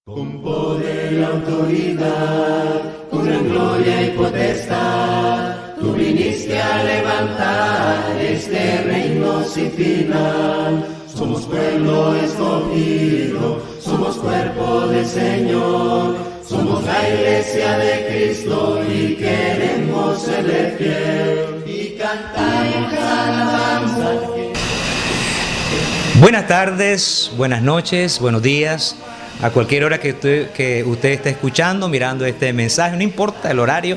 Con poder y autoridad, con gran gloria y potestad, tú viniste a levantar este reino sin final. Somos pueblo escogido, somos cuerpo del Señor, somos la iglesia de Cristo y queremos serle fiel y cantar alabanza. Buenas tardes, buenas noches, buenos días. A cualquier hora que usted esté escuchando, mirando este mensaje, no importa el horario,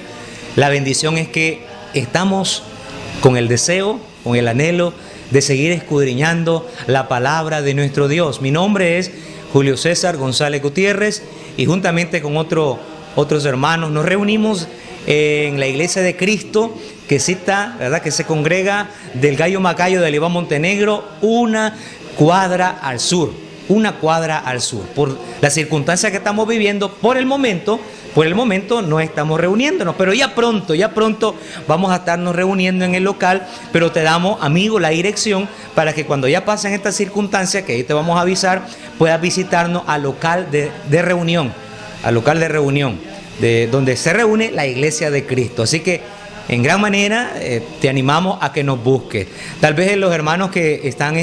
la bendición es que estamos con el deseo, con el anhelo de seguir escudriñando la palabra de nuestro Dios. Mi nombre es Julio César González Gutiérrez y juntamente con otros hermanos nos reunimos en la Iglesia de Cristo que cita, ¿verdad?, que se congrega del Gallo Macayo de Libán Montenegro, una cuadra al sur. Por la circunstancia que estamos viviendo, por el momento no estamos reuniéndonos, pero ya pronto vamos a estarnos reuniendo en el local, pero te damos, amigo, la dirección para que cuando ya pasen estas circunstancias, que ahí te vamos a avisar, puedas visitarnos al local de reunión, de donde se reúne la Iglesia de Cristo. Así que en gran manera te animamos a que nos busques. Tal vez los hermanos que están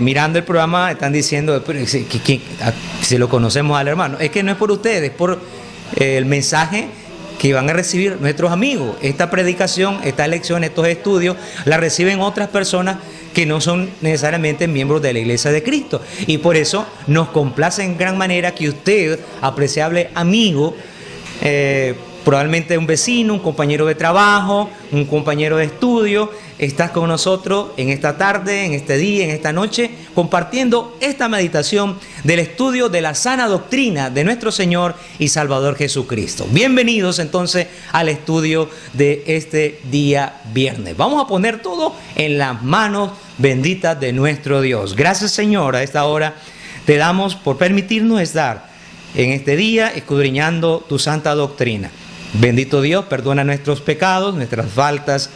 mirando el programa están diciendo, si lo conocemos al hermano. Es que no es por ustedes, es por el mensaje que van a recibir nuestros amigos. Esta predicación, esta lección, estos estudios, la reciben otras personas que no son necesariamente miembros de la Iglesia de Cristo. Y por eso nos complace en gran manera que usted, apreciable amigo, probablemente un vecino, un compañero de trabajo, un compañero de estudio, estás con nosotros en esta tarde, en este día, en esta noche, compartiendo esta meditación del estudio de la sana doctrina de nuestro Señor y Salvador Jesucristo. Bienvenidos entonces al estudio de este día viernes. Vamos a poner todo en las manos benditas de nuestro Dios. Gracias, Señor, a esta hora te damos por permitirnos estar en este día escudriñando tu santa doctrina. Bendito Dios, perdona nuestros pecados, nuestras faltas,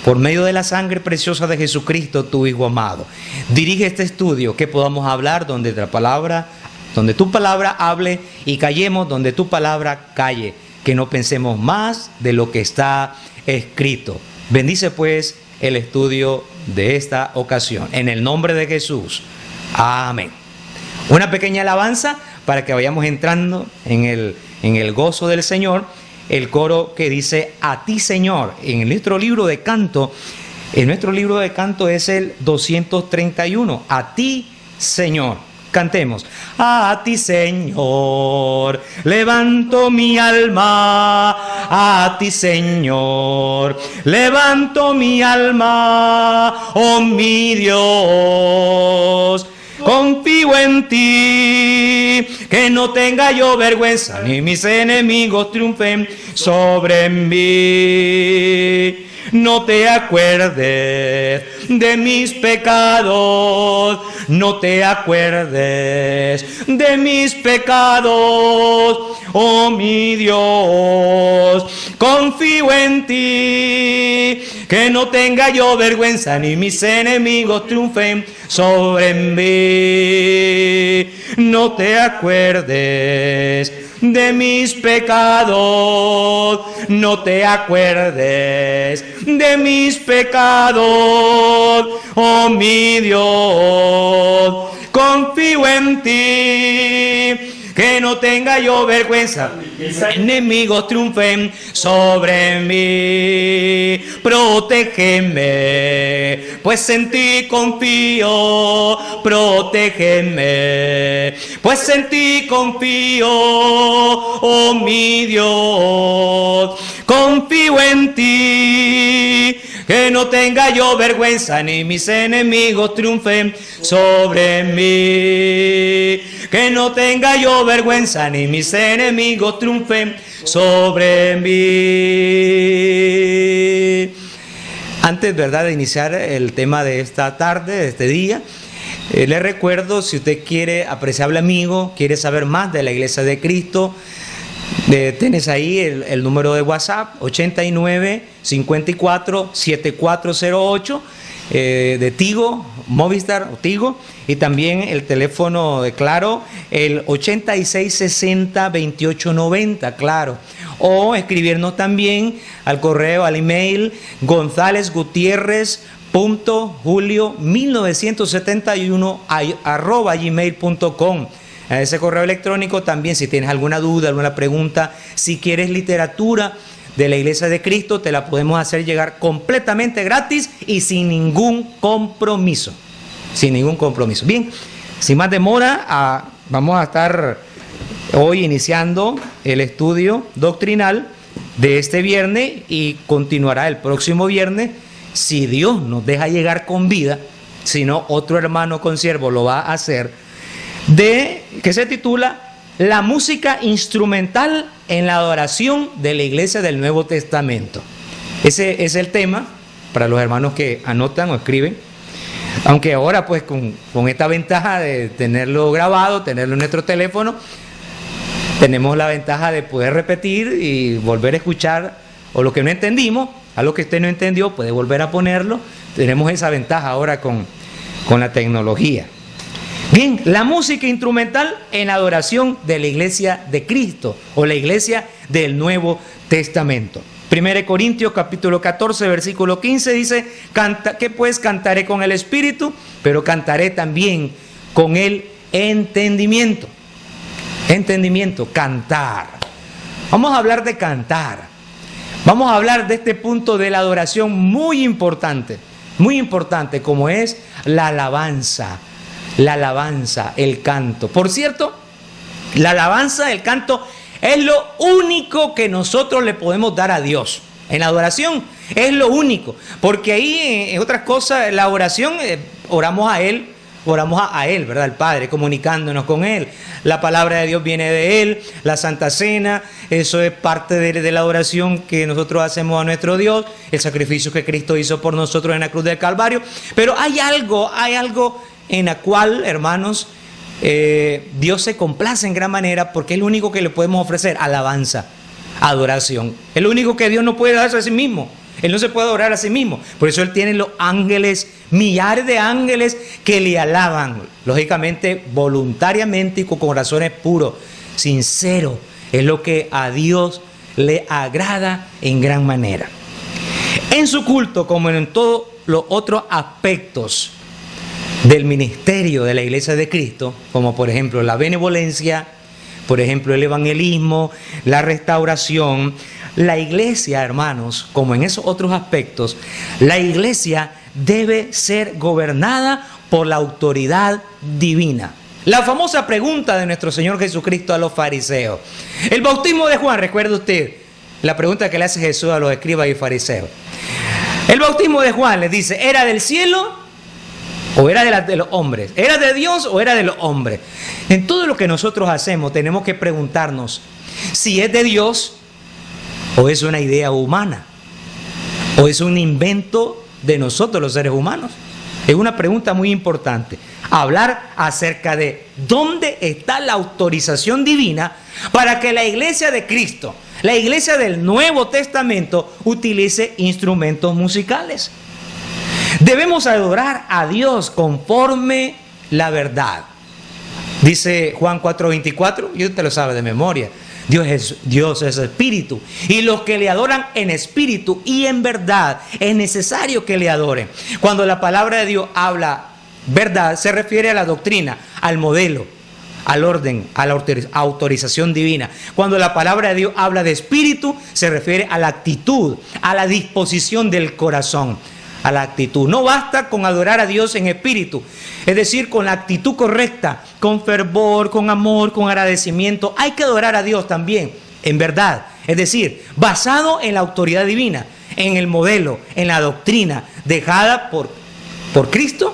por medio de la sangre preciosa de Jesucristo, tu Hijo amado. Dirige este estudio, que podamos hablar donde tu palabra hable y callemos donde tu palabra calle, que no pensemos más de lo que está escrito. Bendice pues el estudio de esta ocasión. En el nombre de Jesús. Amén. Una pequeña alabanza para que vayamos entrando en el gozo del Señor. El coro que dice a ti, Señor, en nuestro libro de canto es el 231, a ti, Señor. Cantemos. A ti, Señor, levanto mi alma, a ti, Señor, levanto mi alma, oh mi Dios. Confío en ti, que no tenga yo vergüenza, ni mis enemigos triunfen sobre mí. No te acuerdes de mis pecados, no te acuerdes de mis pecados, oh mi Dios. Confío en ti, que no tenga yo vergüenza, ni mis enemigos triunfen sobre mí. No te acuerdes de mis pecados, no te acuerdes de mis pecados, oh mi Dios. Confío en ti, que no tenga yo vergüenza, mis enemigos triunfen sobre mí. Protégeme, pues en ti confío. Protégeme, pues en ti confío, oh mi Dios. Confío en ti, que no tenga yo vergüenza, ni mis enemigos triunfen sobre mí. Que no tenga yo vergüenza, ni mis enemigos triunfen sobre mí. Antes, ¿verdad?, de iniciar el tema de esta tarde, de este día, le recuerdo, si usted quiere, apreciable amigo, quiere saber más de la Iglesia de Cristo, tienes ahí el número de WhatsApp, 89 54 7408. de Tigo, Movistar o Tigo, y también el teléfono de Claro, el 8660-2890, Claro. O escribirnos también al correo, al email, gonzalezgutierrez.julio1971 @gmail.com. A ese correo electrónico también, si tienes alguna duda, alguna pregunta, si quieres literatura de la Iglesia de Cristo, te la podemos hacer llegar completamente gratis y sin ningún compromiso. Sin ningún compromiso. Bien, sin más demora, vamos a estar hoy iniciando el estudio doctrinal de este viernes y continuará el próximo viernes, si Dios nos deja llegar con vida, si no, otro hermano consiervo lo va a hacer, que se titula La música instrumental en la adoración de la Iglesia del Nuevo Testamento. Ese es el tema para los hermanos que anotan o escriben. Aunque ahora pues con esta ventaja de tenerlo grabado, tenerlo en nuestro teléfono, tenemos la ventaja de poder repetir y volver a escuchar, o lo que no entendimos, a lo que usted no entendió, puede volver a ponerlo. Tenemos esa ventaja ahora con la tecnología. Bien, la música instrumental en la adoración de la Iglesia de Cristo o la Iglesia del Nuevo Testamento. 1 Corintios capítulo 14 versículo 15 dice, que pues cantaré con el espíritu, pero cantaré también con el entendimiento. Entendimiento, cantar. Vamos a hablar de cantar. Vamos a hablar de este punto de la adoración muy importante como es la alabanza, el canto. Por cierto, la alabanza, el canto es lo único que nosotros le podemos dar a Dios. En la adoración es lo único. Porque ahí, en otras cosas, la oración, oramos a Él, ¿verdad? Al Padre, comunicándonos con Él. La palabra de Dios viene de Él, la Santa Cena, eso es parte de la adoración que nosotros hacemos a nuestro Dios, el sacrificio que Cristo hizo por nosotros en la cruz del Calvario. Pero hay algo en la cual, hermanos, Dios se complace en gran manera, porque es lo único que le podemos ofrecer: alabanza, adoración. Es lo único que Dios no puede darse a sí mismo. Él no se puede adorar a sí mismo. Por eso Él tiene los ángeles, millares de ángeles que le alaban, lógicamente, voluntariamente y con corazones puros, sinceros. Es lo que a Dios le agrada en gran manera. En su culto, como en todos los otros aspectos del ministerio de la Iglesia de Cristo, como por ejemplo la benevolencia, por ejemplo el evangelismo, la restauración, la Iglesia, hermanos, como en esos otros aspectos, la Iglesia debe ser gobernada por la autoridad divina. La famosa pregunta de nuestro Señor Jesucristo a los fariseos. El bautismo de Juan, recuerda usted, la pregunta que le hace Jesús a los escribas y fariseos. El bautismo de Juan les dice, ¿era del cielo o era de los hombres? ¿Era de Dios o era de los hombres? En todo lo que nosotros hacemos tenemos que preguntarnos si es de Dios o es una idea humana, o es un invento de nosotros los seres humanos. Es una pregunta muy importante. Hablar acerca de dónde está la autorización divina para que la Iglesia de Cristo, la Iglesia del Nuevo Testamento, utilice instrumentos musicales. Debemos adorar a Dios conforme la verdad. Dice Juan 4:24, y usted lo sabe de memoria. Dios es espíritu, y los que le adoran en espíritu y en verdad es necesario que le adoren. Cuando la palabra de Dios habla verdad, se refiere a la doctrina, al modelo, al orden, a la autorización divina. Cuando la palabra de Dios habla de espíritu, se refiere a la actitud, a la disposición del corazón, a la actitud. No basta con adorar a Dios en espíritu, es decir, con la actitud correcta, con fervor, con amor, con agradecimiento. Hay que adorar a Dios también en verdad, es decir, basado en la autoridad divina, en el modelo, en la doctrina dejada por Cristo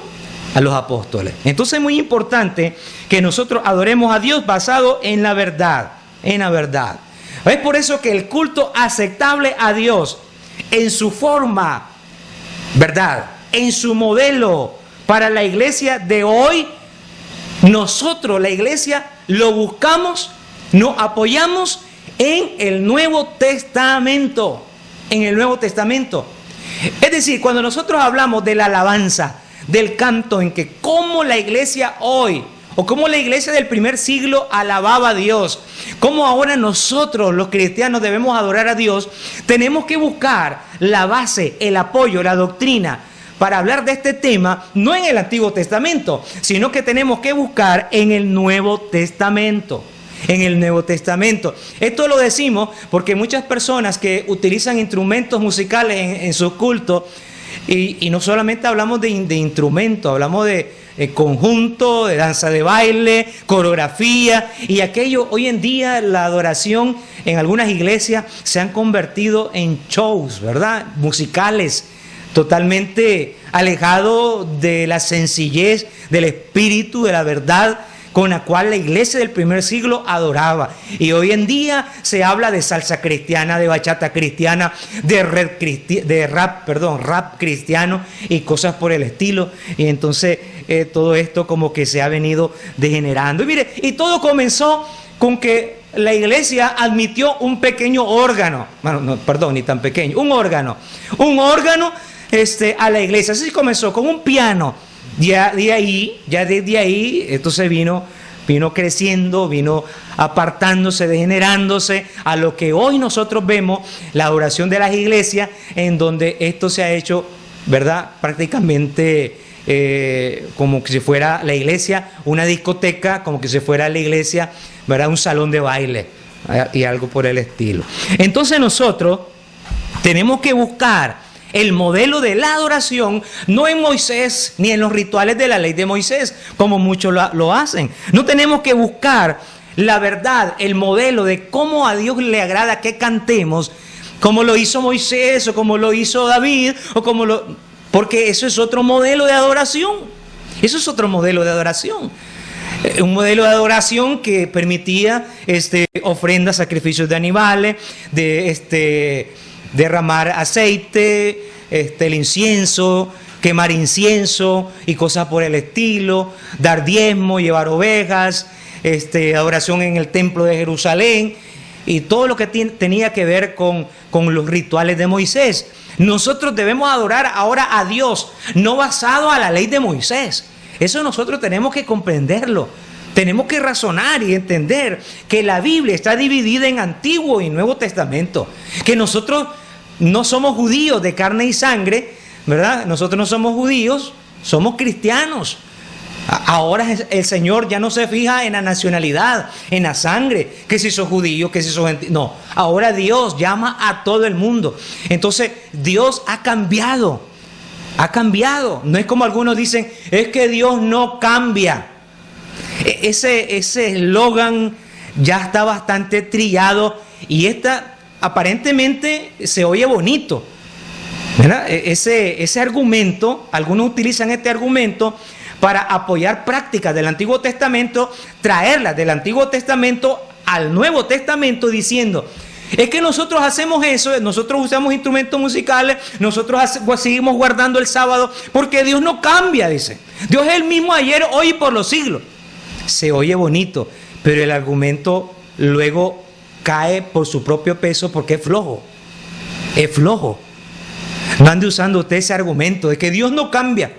a los apóstoles. Entonces es muy importante que nosotros adoremos a Dios basado en la verdad, en la verdad. Es por eso que el culto aceptable a Dios en su forma, ¿verdad?, en su modelo para la iglesia de hoy, nosotros, la iglesia, lo buscamos, nos apoyamos en el Nuevo Testamento. En el Nuevo Testamento. Es decir, cuando nosotros hablamos de la alabanza, del canto, en que cómo la iglesia hoy, o cómo la iglesia del primer siglo alababa a Dios, cómo ahora nosotros los cristianos debemos adorar a Dios, tenemos que buscar la base, el apoyo, la doctrina para hablar de este tema, no en el Antiguo Testamento, sino que tenemos que buscar en el Nuevo Testamento. En el Nuevo Testamento. Esto lo decimos porque muchas personas que utilizan instrumentos musicales en sus cultos, y no solamente hablamos de instrumentos, hablamos de conjunto, de danza de baile, coreografía y aquello. Hoy en día la adoración en algunas iglesias se han convertido en shows, ¿verdad? Musicales, totalmente alejado de la sencillez, del espíritu, de la verdad con la cual la iglesia del primer siglo adoraba. Y hoy en día se habla de salsa cristiana, de bachata cristiana, de rap cristiano y cosas por el estilo. Y entonces todo esto como que se ha venido degenerando. Y mire, y todo comenzó con que la iglesia admitió un pequeño órgano, bueno, no, perdón, ni tan pequeño, un órgano a la iglesia. Así comenzó con un piano. Ya desde ahí, esto se vino creciendo, vino apartándose, degenerándose a lo que hoy nosotros vemos, la adoración de las iglesias, en donde esto se ha hecho, ¿verdad? Prácticamente como que si fuera la iglesia una discoteca, como que si fuera la iglesia, ¿verdad? Un salón de baile y algo por el estilo. Entonces nosotros tenemos que buscar el modelo de la adoración, no en Moisés ni en los rituales de la ley de Moisés, como muchos lo hacen. No tenemos que buscar la verdad, el modelo de cómo a Dios le agrada que cantemos, como lo hizo Moisés o como lo hizo David, porque eso es otro modelo de adoración. Eso es otro modelo de adoración. Un modelo de adoración que permitía ofrendas, sacrificios de animales, derramar aceite, el incienso, quemar incienso y cosas por el estilo, dar diezmo, llevar ovejas, adoración en el templo de Jerusalén y todo lo que tenía que ver con los rituales de Moisés. Nosotros debemos adorar ahora a Dios, no basado a la ley de Moisés. Eso nosotros tenemos que comprenderlo. Tenemos que razonar y entender que la Biblia está dividida en Antiguo y Nuevo Testamento, que nosotros no somos judíos de carne y sangre, ¿verdad? Nosotros no somos judíos, somos cristianos. Ahora el Señor ya no se fija en la nacionalidad, en la sangre, que si sos judío, que si sos gentil. No, ahora Dios llama a todo el mundo. Entonces Dios ha cambiado. No es como algunos dicen, es que Dios no cambia. Ese eslogan ya está bastante trillado y aparentemente se oye bonito, ¿verdad? Ese argumento, algunos utilizan este argumento para apoyar prácticas del Antiguo Testamento, traerlas del Antiguo Testamento al Nuevo Testamento diciendo, es que nosotros hacemos eso, nosotros usamos instrumentos musicales, nosotros seguimos guardando el sábado, porque Dios no cambia, dice. Dios es el mismo ayer, hoy y por los siglos. Se oye bonito, pero el argumento luego cae por su propio peso porque es flojo. Es flojo. No ande usando usted ese argumento de que Dios no cambia.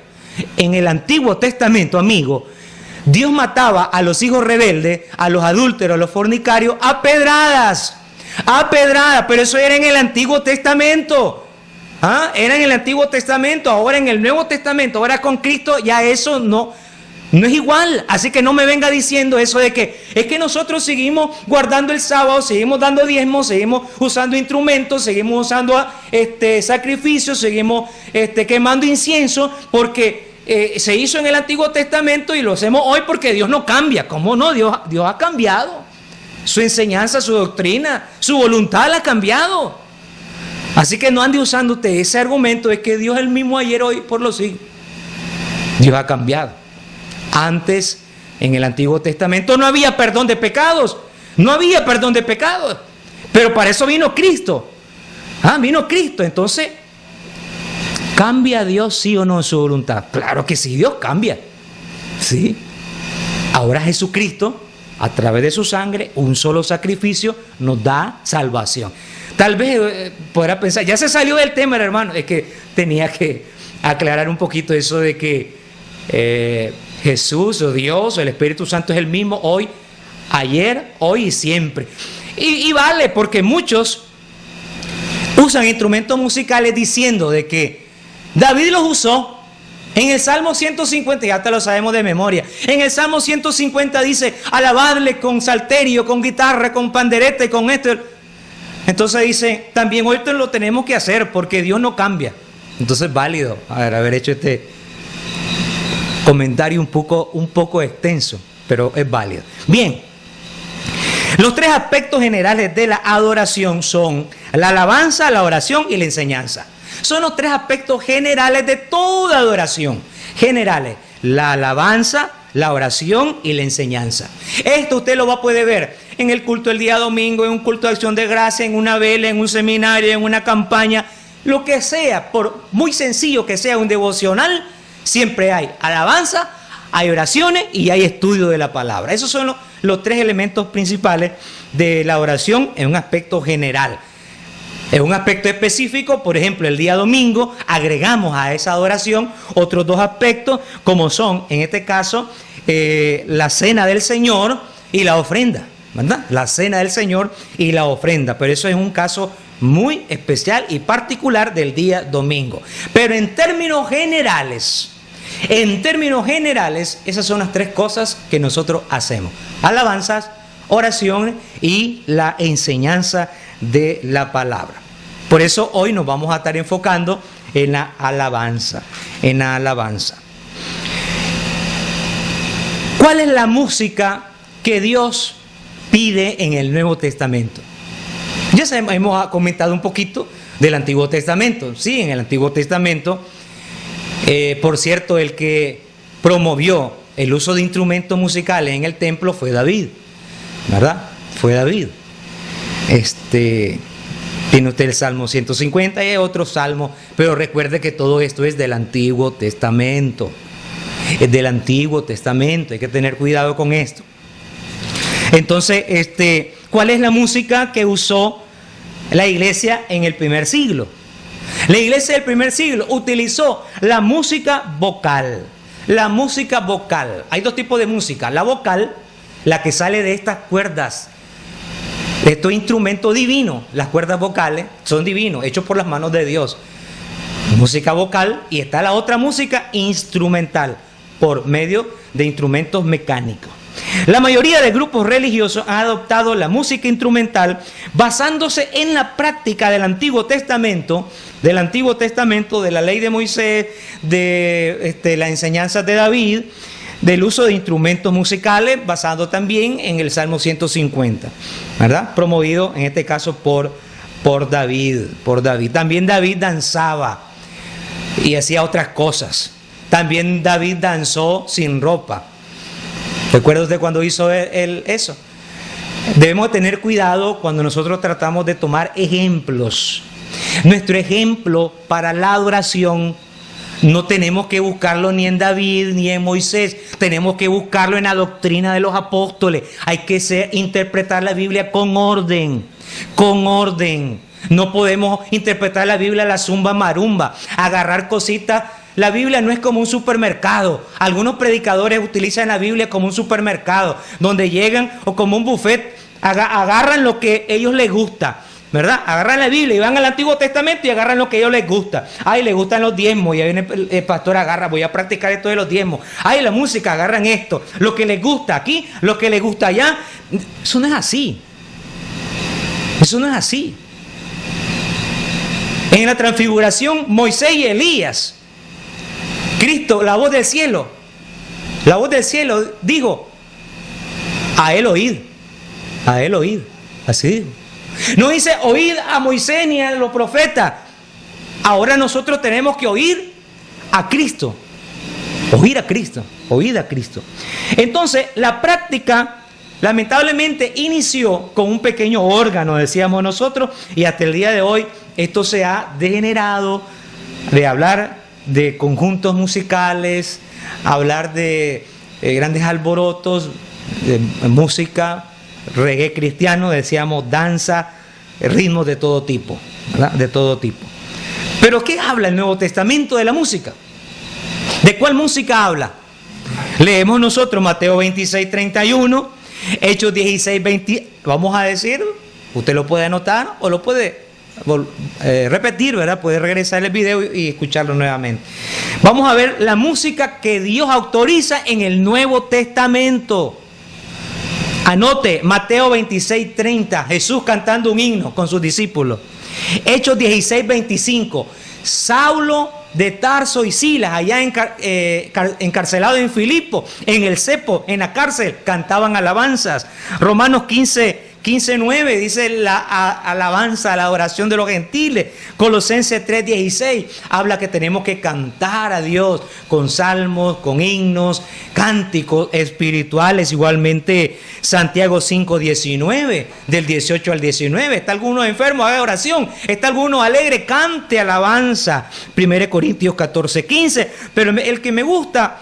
En el Antiguo Testamento, amigo, Dios mataba a los hijos rebeldes, a los adúlteros, a los fornicarios, a pedradas. A pedradas, pero eso era en el Antiguo Testamento. Era en el Antiguo Testamento, ahora en el Nuevo Testamento, ahora con Cristo ya eso no es igual. Así que no me venga diciendo eso de que es que nosotros seguimos guardando el sábado, seguimos dando diezmos, seguimos usando instrumentos, seguimos usando sacrificios, seguimos quemando incienso porque se hizo en el Antiguo Testamento y lo hacemos hoy porque Dios no cambia. ¿Cómo no? Dios ha cambiado. Su enseñanza, su doctrina, su voluntad la ha cambiado. Así que no ande usando usted ese argumento de que Dios es el mismo ayer, hoy, por los siglos. Dios ha cambiado. Antes, en el Antiguo Testamento, no había perdón de pecados. No había perdón de pecados. Pero para eso vino Cristo. Vino Cristo. Entonces, ¿cambia Dios sí o no en su voluntad? Claro que sí, Dios cambia. Sí. Ahora Jesucristo, a través de su sangre, un solo sacrificio, nos da salvación. Tal vez podrá pensar, ya se salió del tema, hermano. Es que tenía que aclarar un poquito eso de que Jesús o Dios o el Espíritu Santo es el mismo hoy, ayer, hoy y siempre. Y vale, porque muchos usan instrumentos musicales diciendo de que David los usó. En el Salmo 150, ya te lo sabemos de memoria, en el Salmo 150 dice, alabadle con salterio, con guitarra, con pandereta y con esto. Entonces dice, también hoy lo tenemos que hacer porque Dios no cambia. Entonces es válido haber hecho este comentario un poco extenso, pero es válido. Bien, los tres aspectos generales de la adoración son la alabanza, la oración y la enseñanza. Son los tres aspectos generales de toda adoración. Generales, la alabanza, la oración y la enseñanza. Esto usted lo va a poder ver en el culto del día domingo, en un culto de acción de gracia, en una vela, en un seminario, en una campaña. Lo que sea, por muy sencillo que sea un devocional, siempre hay alabanza, hay oraciones y hay estudio de la palabra. Esos son los tres elementos principales de la oración en un aspecto general. En un aspecto específico, por ejemplo, el día domingo agregamos a esa adoración otros dos aspectos, como son, en este caso, la cena del Señor y la ofrenda, ¿verdad? La cena del Señor y la ofrenda, pero eso es un caso muy especial y particular del día domingo. Pero en términos generales, esas son las tres cosas que nosotros hacemos: alabanzas, oración y la enseñanza de la palabra. Por eso hoy nos vamos a estar enfocando en la alabanza, ¿Cuál es la música que Dios pide en el Nuevo Testamento? Ya hemos comentado un poquito del Antiguo Testamento. Sí, en el Antiguo Testamento, por cierto, el que promovió el uso de instrumentos musicales en el templo fue David, ¿verdad? Fue David. Tiene usted el Salmo 150 y otro salmo, pero recuerde que todo esto es del Antiguo Testamento. Es del Antiguo Testamento, hay que tener cuidado con esto. Entonces, ¿cuál es la música que usó la iglesia en el primer siglo? La iglesia del primer siglo utilizó la música vocal. La música vocal. Hay dos tipos de música. La vocal, la que sale de estas cuerdas. Estos instrumentos divinos, las cuerdas vocales, son divinos, hechos por las manos de Dios. Música vocal, y está la otra música instrumental, por medio de instrumentos mecánicos. La mayoría de grupos religiosos han adoptado la música instrumental basándose en la práctica del Antiguo Testamento, de la ley de Moisés, de las enseñanzas de David, del uso de instrumentos musicales, basado también en el Salmo 150, ¿verdad? Promovido en este caso por David. También David danzaba y hacía otras cosas. También David danzó sin ropa. ¿Recuerda usted cuando hizo eso? Debemos tener cuidado cuando nosotros tratamos de tomar ejemplos. Nuestro ejemplo para la adoración no tenemos que buscarlo ni en David ni en Moisés, tenemos que buscarlo en la doctrina de los apóstoles. Hay que interpretar la Biblia con orden. No podemos interpretar la Biblia a la zumba marumba, agarrar cositas. La Biblia no es como un supermercado. Algunos predicadores utilizan la Biblia como un supermercado, donde llegan, o como un buffet, agarran lo que a ellos les gusta, ¿verdad? Agarran la Biblia y van al Antiguo Testamento y agarran lo que a ellos les gusta. Ay, les gustan los diezmos, y ahí viene el pastor, agarra, voy a practicar esto de los diezmos. Ay, la música, agarran esto, lo que les gusta aquí, lo que les gusta allá. Eso no es así. En la transfiguración, Moisés y Elías, Cristo, la voz del cielo dijo: a él oíd, así dijo. No dice oíd a Moisés ni a los profetas. Ahora nosotros tenemos que oír a Cristo. Oír a Cristo. Entonces, la práctica lamentablemente inició con un pequeño órgano, decíamos nosotros, y hasta el día de hoy esto se ha degenerado de hablar de conjuntos musicales, hablar de grandes alborotos, de música, reggae cristiano, decíamos danza, ritmos de todo tipo, ¿verdad? De todo tipo. Pero ¿qué habla el Nuevo Testamento de la música? ¿De cuál música habla? Leemos nosotros Mateo 26, 31, Hechos 16, 20. Vamos a decir, usted lo puede anotar o lo puede repetir, ¿verdad? Puede regresar el video y escucharlo nuevamente. Vamos a ver la música que Dios autoriza en el Nuevo Testamento. Anote Mateo 26, 30, Jesús cantando un himno con sus discípulos. Hechos 16, 25, Saulo de Tarso y Silas, allá encarcelados en Filipo, en el cepo, en la cárcel, cantaban alabanzas. Romanos 15, 9 dice la alabanza, la adoración de los gentiles. Colosenses 3:16 habla que tenemos que cantar a Dios con salmos, con himnos, cánticos espirituales. Igualmente Santiago 5:19, del 18 al 19. Está alguno enfermo, haga oración. Está alguno alegre, cante alabanza. 1 Corintios 14:15. Pero el que me gusta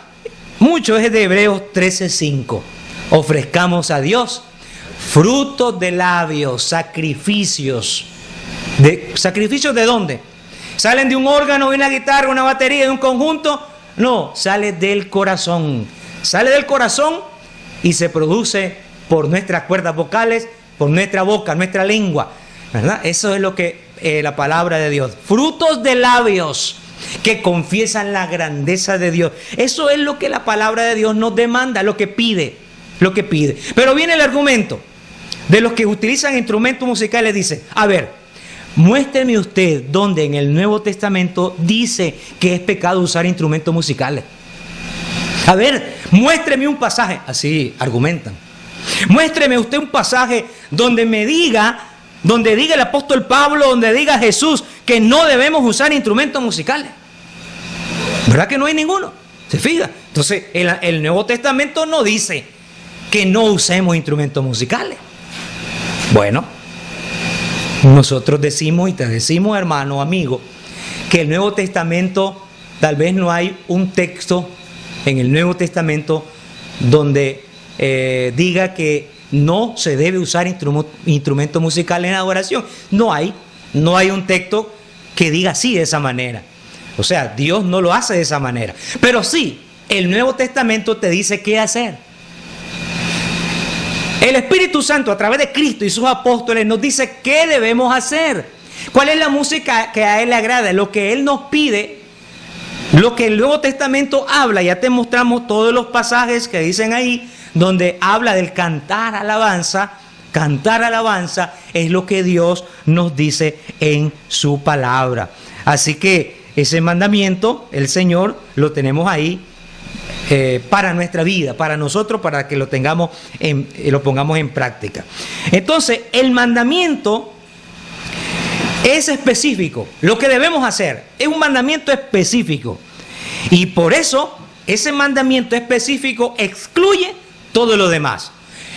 mucho es de Hebreos 13:5. Ofrezcamos a Dios frutos de labios, sacrificios. ¿Sacrificios de dónde? ¿Salen de un órgano, de una guitarra, una batería, de un conjunto? No, sale del corazón. Sale del corazón y se produce por nuestras cuerdas vocales, por nuestra boca, nuestra lengua, ¿verdad? Eso es lo que la palabra de Dios. Frutos de labios que confiesan la grandeza de Dios. Eso es lo que la palabra de Dios nos demanda, lo que pide. Pero viene el argumento de los que utilizan instrumentos musicales. Dice, a ver, muéstreme usted dónde en el Nuevo Testamento dice que es pecado usar instrumentos musicales. A ver, muéstreme un pasaje. Así argumentan. Muéstreme usted un pasaje donde diga el apóstol Pablo, donde diga Jesús que no debemos usar instrumentos musicales. ¿Verdad que no hay ninguno? ¿Se fija? Entonces, el Nuevo Testamento no dice que no usemos instrumentos musicales. Bueno, nosotros decimos y te decimos, hermano, amigo, que el Nuevo Testamento, tal vez no hay un texto en el Nuevo Testamento donde diga que no se debe usar instrumentos musicales en adoración. No hay un texto que diga así, de esa manera. O sea, Dios no lo hace de esa manera. Pero sí, el Nuevo Testamento te dice qué hacer. El Espíritu Santo, a través de Cristo y sus apóstoles, nos dice qué debemos hacer. ¿Cuál es la música que a Él le agrada? Lo que Él nos pide, lo que el Nuevo Testamento habla. Ya te mostramos todos los pasajes que dicen ahí, donde habla del cantar alabanza. Cantar alabanza es lo que Dios nos dice en su palabra. Así que ese mandamiento, el Señor, lo tenemos ahí para nuestra vida, para nosotros, para que lo pongamos en práctica. Entonces, el mandamiento es específico. Lo que debemos hacer es un mandamiento específico. Y por eso, ese mandamiento específico excluye todo lo demás.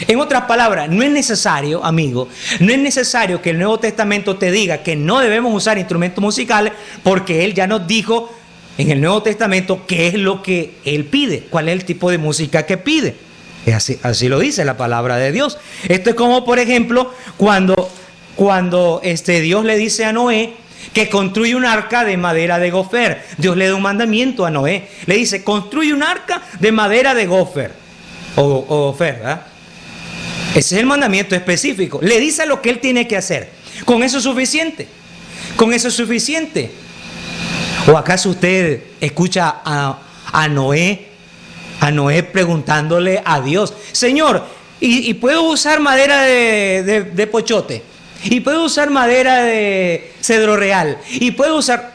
En otras palabras, no es necesario, amigo, no es necesario que el Nuevo Testamento te diga que no debemos usar instrumentos musicales, porque Él ya nos dijo en el Nuevo Testamento qué es lo que Él pide, cuál es el tipo de música que pide. Así lo dice la palabra de Dios. Esto es como, por ejemplo, cuando Dios le dice a Noé que construye un arca de madera de gofer. Dios le da un mandamiento a Noé. Le dice, construye un arca de madera de gofer. O gofer, ¿verdad? Ese es el mandamiento específico. Le dice lo que él tiene que hacer. ¿Con eso es suficiente? ¿Con eso es suficiente? ¿O acaso usted escucha a Noé preguntándole a Dios, Señor, ¿y puedo usar madera de pochote? ¿Y puedo usar madera de cedro real? ¿Y puedo usar...?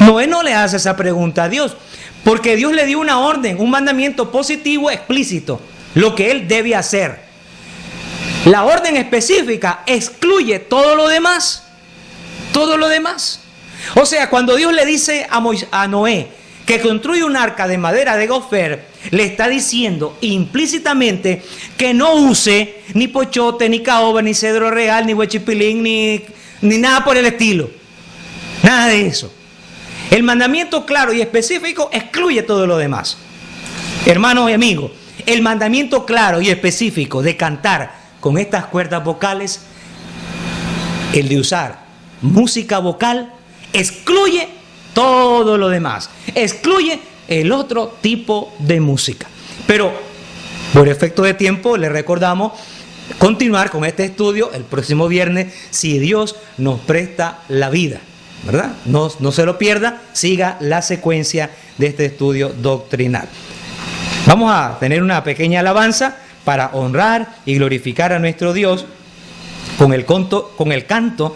Noé no le hace esa pregunta a Dios, porque Dios le dio una orden, un mandamiento positivo explícito, lo que él debe hacer. La orden específica excluye todo lo demás. Todo lo demás. O sea, cuando Dios le dice a Noé que construye un arca de madera de gofer, le está diciendo implícitamente que no use ni pochote, ni caoba, ni cedro real, ni huachipilín, ni nada por el estilo. Nada de eso. El mandamiento claro y específico excluye todo lo demás. Hermanos y amigos, el mandamiento claro y específico de cantar con estas cuerdas vocales El de usar música vocal excluye todo lo demás, excluye el otro tipo de música. Pero por efecto de tiempo le recordamos continuar con este estudio el próximo viernes, si Dios nos presta la vida, ¿verdad? No se lo pierda, siga la secuencia de este estudio doctrinal. Vamos a tener una pequeña alabanza para honrar y glorificar a nuestro Dios con el canto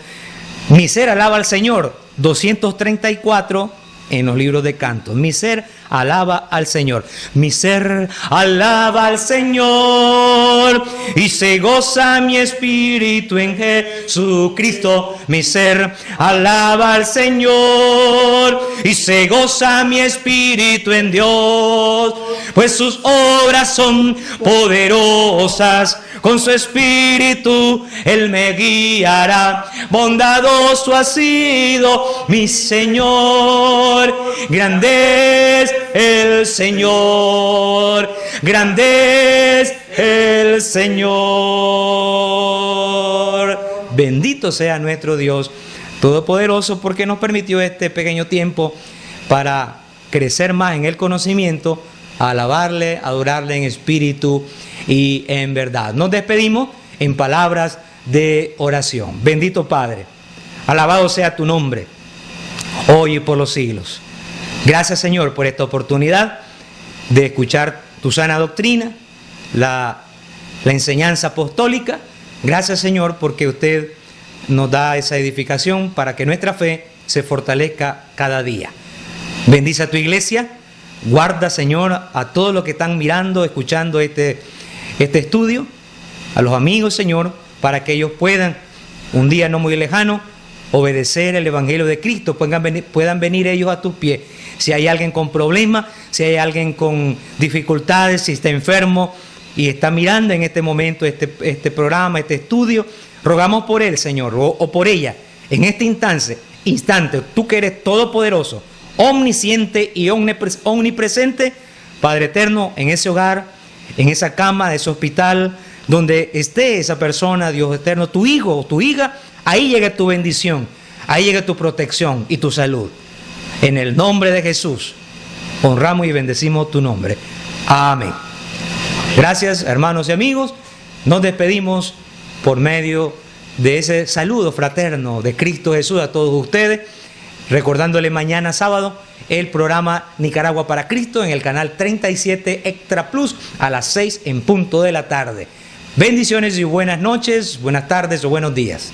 Mi ser alaba al Señor, 234 en los libros de cantos. Mi ser alaba al Señor. Mi ser alaba al Señor y se goza mi espíritu en Jesucristo. Mi ser alaba al Señor y se goza mi espíritu en Dios, pues sus obras son poderosas. Con su espíritu Él me guiará. Bondadoso ha sido mi Señor. Grande es el Señor. Grande es el Señor. Bendito sea nuestro Dios Todopoderoso, porque nos permitió este pequeño tiempo para crecer más en el conocimiento, alabarle, adorarle en espíritu y en verdad. Nos despedimos en palabras de oración. Bendito Padre, alabado sea tu nombre, hoy y por los siglos. Gracias, Señor, por esta oportunidad de escuchar tu sana doctrina, la enseñanza apostólica. Gracias, Señor, porque usted nos da esa edificación para que nuestra fe se fortalezca cada día. Bendice a tu iglesia. Guarda, Señor, a todos los que están mirando, escuchando este estudio, a los amigos, Señor, para que ellos puedan, un día no muy lejano, obedecer el Evangelio de Cristo, puedan venir ellos a tus pies. Si hay alguien con problemas, si hay alguien con dificultades, si está enfermo y está mirando en este momento este programa, este estudio, rogamos por él, Señor, o por ella, en este instante, tú que eres todopoderoso, omnisciente y omnipresente, Padre eterno, en ese hogar, en esa cama de ese hospital, donde esté esa persona, Dios eterno, tu hijo o tu hija, ahí llega tu bendición, ahí llega tu protección y tu salud. En el nombre de Jesús, honramos y bendecimos tu nombre. Amén. Gracias, hermanos y amigos. Nos despedimos por medio de ese saludo fraterno de Cristo Jesús a todos ustedes, recordándole mañana sábado el programa Nicaragua para Cristo en el canal 37 Extra Plus a las 6 en punto de la tarde. Bendiciones y buenas noches, buenas tardes o buenos días.